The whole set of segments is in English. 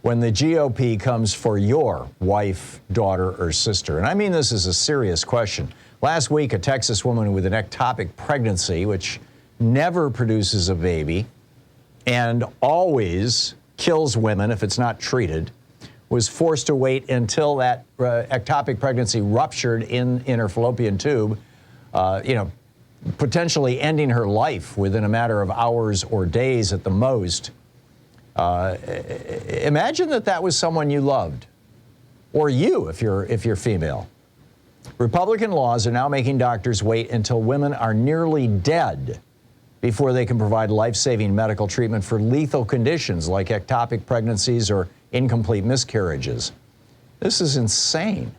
when the GOP comes for your wife, daughter, or sister? And I mean this is a serious question. Last week, a Texas woman with an ectopic pregnancy, which never produces a baby and always kills women if it's not treated, was forced to wait until that ectopic pregnancy ruptured in her fallopian tube, potentially ending her life within a matter of hours or days at the most. Imagine that was someone you loved, or you if you're female. Republican laws are now making doctors wait until women are nearly dead before they can provide life-saving medical treatment for lethal conditions like ectopic pregnancies or incomplete miscarriages. This is insane.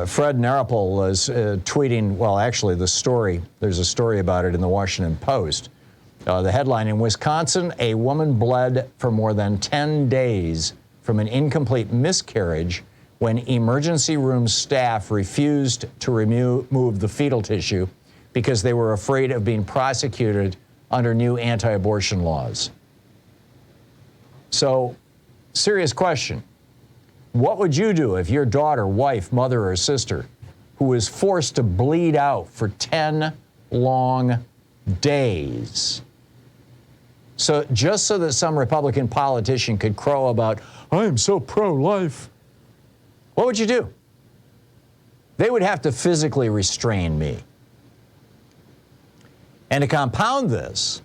Fred Narapol was tweeting, well, actually there's a story about it in the Washington Post. The headline, in Wisconsin, a woman bled for more than 10 days from an incomplete miscarriage when emergency room staff refused to remove the fetal tissue because they were afraid of being prosecuted under new anti-abortion laws. So, serious question. What would you do if your daughter, wife, mother, or sister, who was forced to bleed out for 10 long days, just so that some Republican politician could crow about, I am so pro-life? What would you do? They would have to physically restrain me. And to compound this,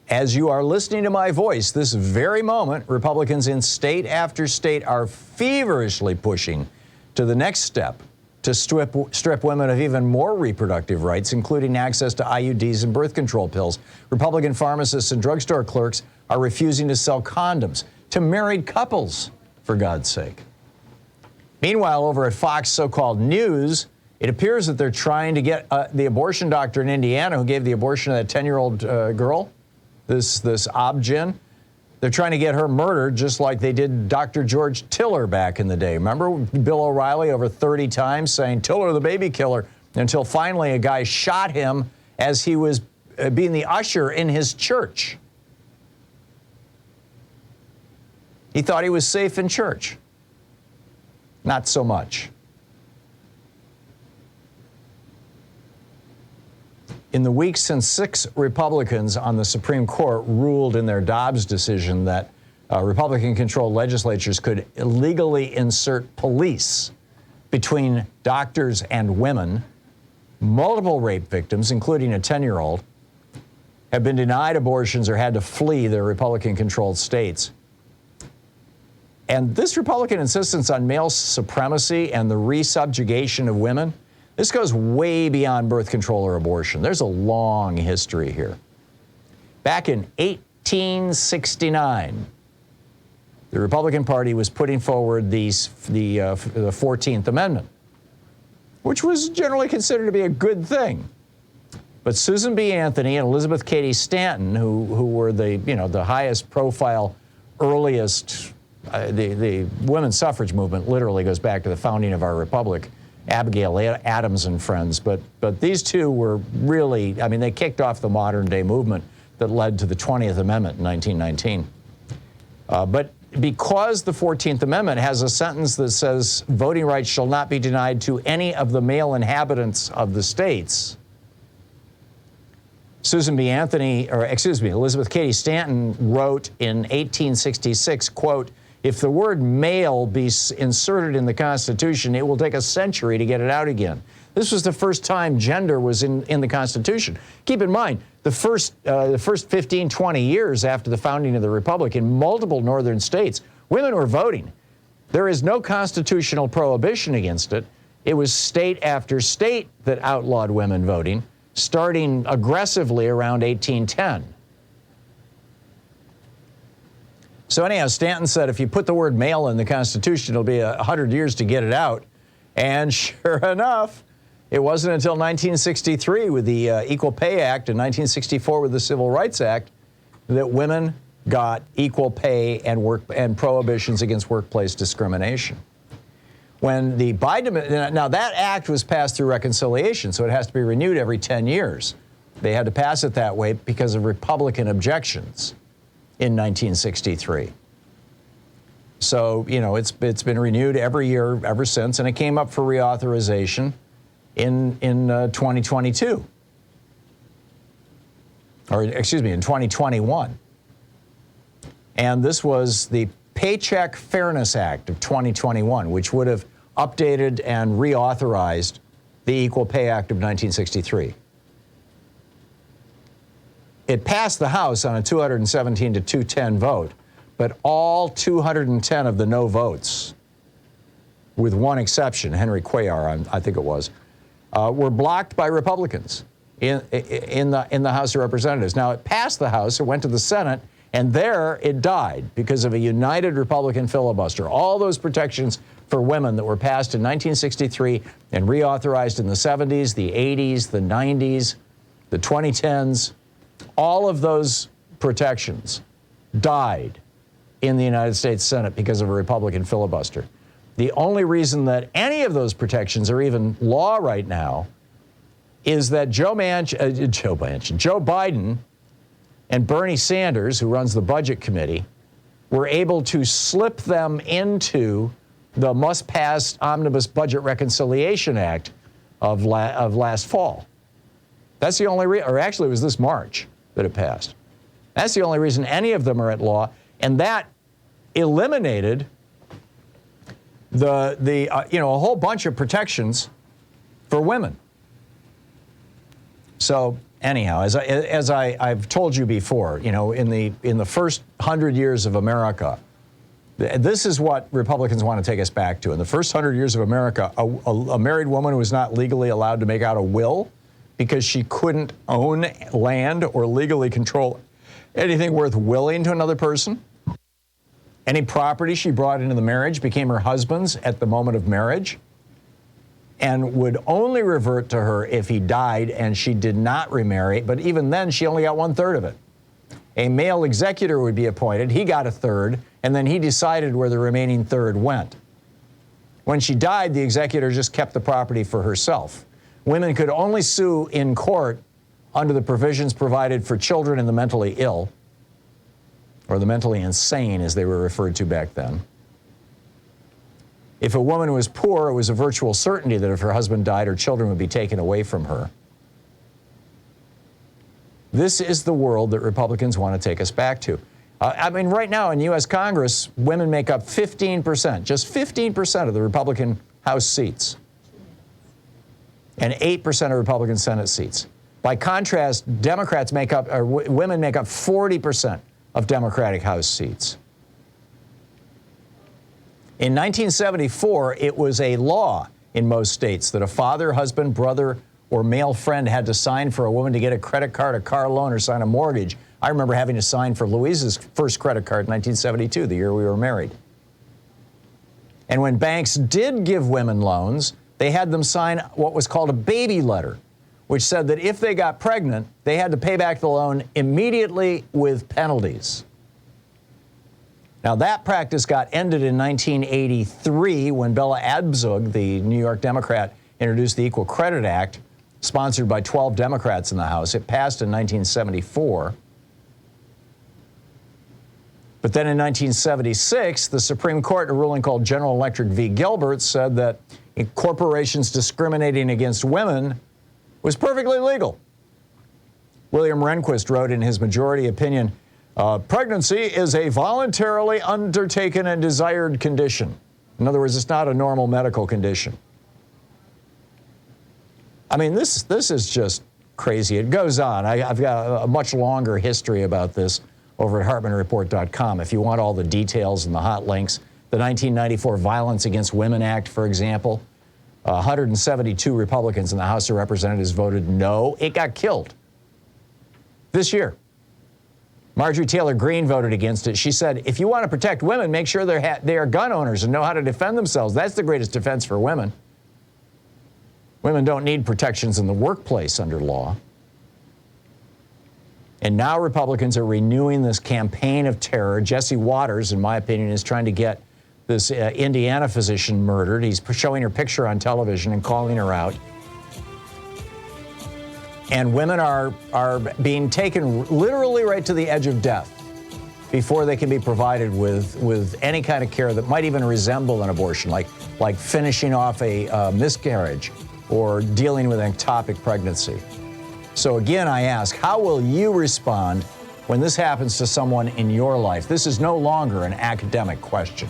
as you are listening to my voice this very moment, Republicans in state after state are feverishly pushing to the next step to strip women of even more reproductive rights, including access to IUDs and birth control pills. Republican pharmacists and drugstore clerks are refusing to sell condoms to married couples, for God's sake. Meanwhile, over at Fox so-called News, it appears that they're trying to get the abortion doctor in Indiana who gave the abortion to that 10-year-old girl, this Obgyn. They're trying to get her murdered just like they did Dr. George Tiller back in the day. Remember Bill O'Reilly over 30 times saying, Tiller the baby killer, until finally a guy shot him as he was being the usher in his church. He thought he was safe in church. Not so much. In the weeks since 6 Republicans on the Supreme Court ruled in their Dobbs decision that Republican-controlled legislatures could illegally insert police between doctors and women, multiple rape victims, including a 10-year-old, have been denied abortions or had to flee their Republican-controlled states. And this Republican insistence on male supremacy and the resubjugation of women, this goes way beyond birth control or abortion. There's a long history here. Back in 1869, the Republican Party was putting forward the 14th Amendment, which was generally considered to be a good thing. But Susan B. Anthony and Elizabeth Cady Stanton, who were the highest profile, earliest, the women's suffrage movement literally goes back to the founding of our republic, Abigail Adams and friends, but these two were really, they kicked off the modern day movement that led to the 20th Amendment in 1919. But because the 14th Amendment has a sentence that says voting rights shall not be denied to any of the male inhabitants of the states, Elizabeth Cady Stanton wrote in 1866, quote, if the word male be inserted in the Constitution, it will take a century to get it out again. This was the first time gender was in the Constitution. Keep in mind, the first 15, 20 years after the founding of the Republic in multiple northern states, women were voting. There is no constitutional prohibition against it. It was state after state that outlawed women voting, starting aggressively around 1810. So anyhow, Stanton said if you put the word male in the Constitution, it'll be 100 years to get it out. And sure enough, it wasn't until 1963 with the Equal Pay Act and 1964 with the Civil Rights Act that women got equal pay and prohibitions against workplace discrimination. When the Biden, now that act was passed through reconciliation, so it has to be renewed every 10 years. They had to pass it that way because of Republican objections in 1963. So, you know, it's been renewed every year ever since, and it came up for reauthorization in 2022. Or, excuse me, in 2021. And this was the Paycheck Fairness Act of 2021, which would have updated and reauthorized the Equal Pay Act of 1963. It passed the House on a 217 to 210 vote, but all 210 of the no votes, with one exception, Henry Cuellar, I think it was, were blocked by Republicans in the House of Representatives. Now, it passed the House, it went to the Senate, and there it died because of a united Republican filibuster. All those protections for women that were passed in 1963 and reauthorized in the 70s, the 80s, the 90s, the 2010s, all of those protections died in the United States Senate because of a Republican filibuster. The only reason that any of those protections are even law right now is that Joe Biden and Bernie Sanders, who runs the Budget Committee, were able to slip them into the must-pass Omnibus Budget Reconciliation Act of last fall. That's the only reason, or actually it was this March that it passed. That's the only reason any of them are at law, and that eliminated a whole bunch of protections for women. So anyhow, as I've told you before, you know, in the first 100 years of America, this is what Republicans want to take us back to. In the first 100 years of America, a married woman was not legally allowed to make out a will because she couldn't own land or legally control anything worth willing to another person. Any property she brought into the marriage became her husband's at the moment of marriage and would only revert to her if he died and she did not remarry, but even then she only got 1/3 of it. A male executor would be appointed, he got 1/3, and then he decided where the remaining 1/3 went. When she died, the executor just kept the property for herself. Women could only sue in court under the provisions provided for children and the mentally ill, or the mentally insane as they were referred to back then. If a woman was poor, it was a virtual certainty that if her husband died, her children would be taken away from her. This is the world that Republicans want to take us back to. I mean, right now in U.S. Congress, women make up 15%, just 15% of the Republican House seats, and 8% of Republican Senate seats. By contrast, women make up 40% of Democratic House seats. In 1974, it was a law in most states that a father, husband, brother, or male friend had to sign for a woman to get a credit card, a car loan, or sign a mortgage. I remember having to sign for Louise's first credit card in 1972, the year we were married. And when banks did give women loans, they had them sign what was called a baby letter, which said that if they got pregnant, they had to pay back the loan immediately with penalties. Now, that practice got ended in 1983 when Bella Abzug, the New York Democrat, introduced the Equal Credit Act, sponsored by 12 Democrats in the House. It passed in 1974. But then in 1976, the Supreme Court, in a ruling called General Electric v. Gilbert, said that corporations discriminating against women was perfectly legal. William Rehnquist wrote in his majority opinion, pregnancy is a voluntarily undertaken and desired condition. In other words, it's not a normal medical condition. I mean, this is just crazy. It goes on. I've got a much longer history about this over at HartmannReport.com. If you want all the details and the hot links, the 1994 Violence Against Women Act, for example, 172 Republicans in the House of Representatives voted no. It got killed this year. Marjorie Taylor Greene voted against it. She said, if you want to protect women, make sure they are gun owners and know how to defend themselves. That's the greatest defense for women. Women don't need protections in the workplace under law. And now Republicans are renewing this campaign of terror. Jesse Waters, in my opinion, is trying to get this Indiana physician murdered. He's showing her picture on television and calling her out. And women are being taken literally right to the edge of death before they can be provided with any kind of care that might even resemble an abortion, like finishing off a miscarriage or dealing with an ectopic pregnancy. So again, I ask, how will you respond when this happens to someone in your life? This is no longer an academic question.